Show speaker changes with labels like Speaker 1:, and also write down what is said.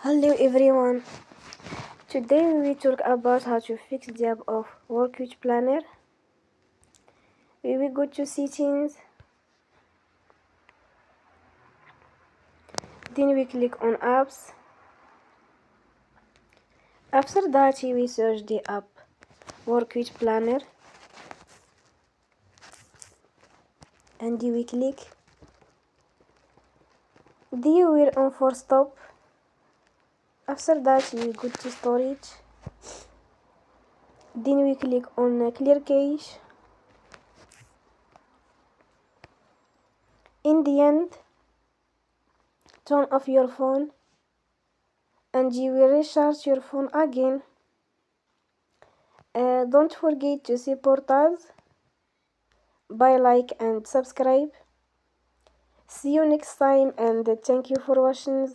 Speaker 1: Hello everyone. Today we will talk about how to fix the app of Workweek Planner. We will go to settings. Then we click on apps. After that we search the app Workweek Planner and we click. Then we will on for stop. After that we go to storage. Then we click on clear cache. In the end, turn off your phone and you will recharge your phone again. Don't forget to support us by like and subscribe. See you next time and thank you for watching.